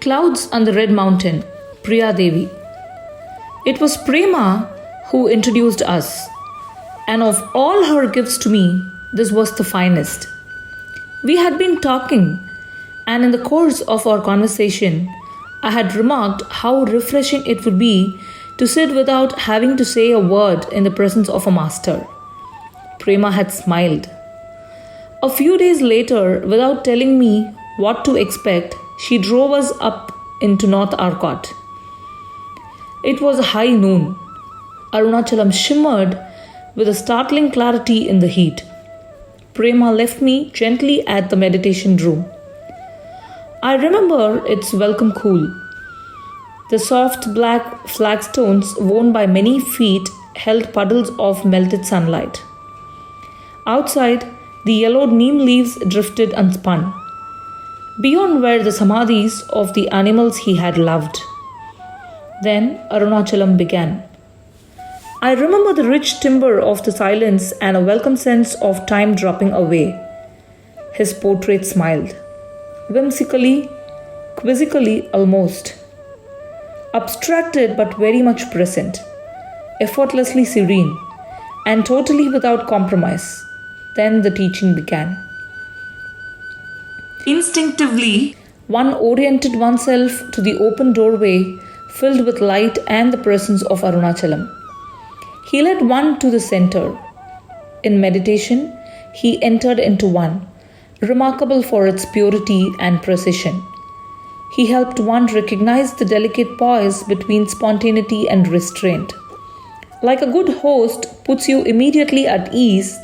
Clouds on the Red Mountain, Priyadevi. It was Prema who introduced us, and of all her gifts to me, this was the finest. We had been talking, and in the course of our conversation, I had remarked how refreshing it would be to sit without having to say a word in the presence of a master. Prema had smiled. A few days later, without telling me what to expect, she drove us up into North Arcot. It was high noon. Arunachalam shimmered with a startling clarity in the heat. Prema left me gently at the meditation room. I remember its welcome cool. The soft black flagstones worn by many feet held puddles of melted sunlight. Outside, the yellowed neem leaves drifted unspun. Beyond were the samadhis of the animals he had loved. Then Arunachalam began. I remember the rich timbre of the silence and a welcome sense of time dropping away. His portrait smiled. Whimsically, quizzically almost. Abstracted but very much present. Effortlessly serene. And totally without compromise. Then the teaching began. Instinctively, one oriented oneself to the open doorway filled with light and the presence of Arunachalam. He led one to the center. In meditation, he entered into one, remarkable for its purity and precision. He helped one recognize the delicate poise between spontaneity and restraint. Like a good host puts you immediately at ease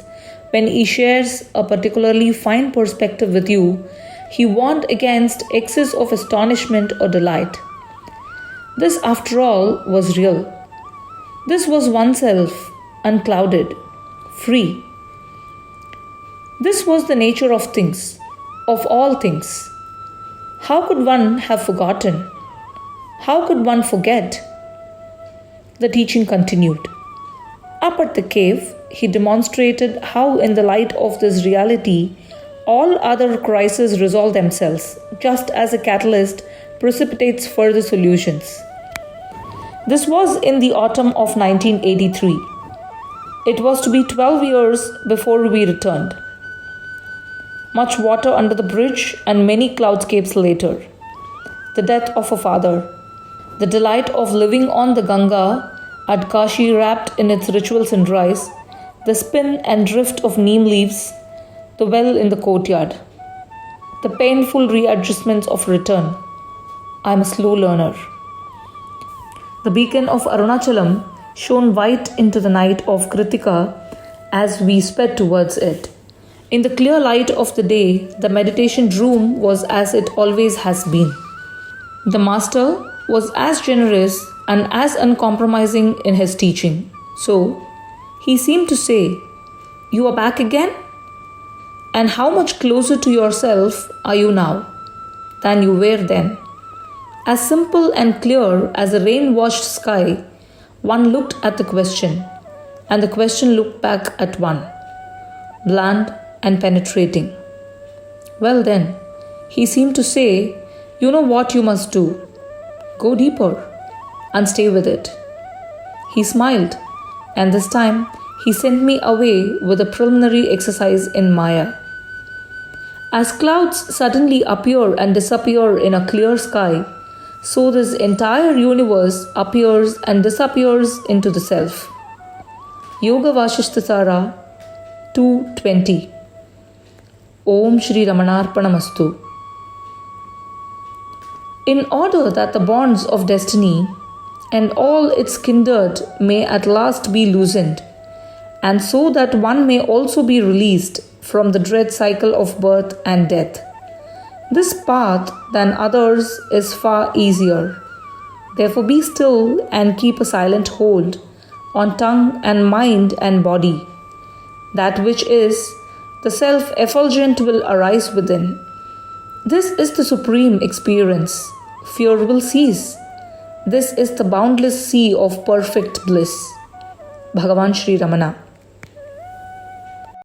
when he shares a particularly fine perspective with you, he warned against excess of astonishment or delight. This, after all, was real. This was oneself, unclouded, free. This was the nature of things, of all things. How could one have forgotten? How could one forget? The teaching continued. Up at the cave, he demonstrated how in the light of this reality, all other crises resolve themselves, just as a catalyst precipitates further solutions. This was in the autumn of 1983. It was to be 12 years before we returned. Much water under the bridge and many cloudscapes later. The death of a father. The delight of living on the Ganga at Kashi wrapped in its ritual sunrise. The spin and drift of neem leaves. The well in the courtyard. The painful readjustments of return. I am a slow learner. The beacon of Arunachalam shone white into the night of Kritika as we sped towards it. In the clear light of the day, the meditation room was as it always has been. The master was as generous and as uncompromising in his teaching. So, he seemed to say, "You are back again? And how much closer to yourself are you now than you were then?" As simple and clear as a rain-washed sky, one looked at the question, and the question looked back at one, bland and penetrating. Well then, he seemed to say, "You know what you must do. Go deeper and stay with it." He smiled, and this time he sent me away with a preliminary exercise in Maya. As clouds suddenly appear and disappear in a clear sky, so this entire universe appears and disappears into the self. Yoga Vasishthasara 2:20. Om Shri Ramanarpanamastu. In order that the bonds of destiny and all its kindred may at last be loosened, and so that one may also be released from the dread cycle of birth and death, this path than others is far easier. Therefore be still and keep a silent hold on tongue and mind and body. That which is, the self-effulgent will arise within. This is the supreme experience. Fear will cease. This is the boundless sea of perfect bliss. Bhagavan Sri Ramana.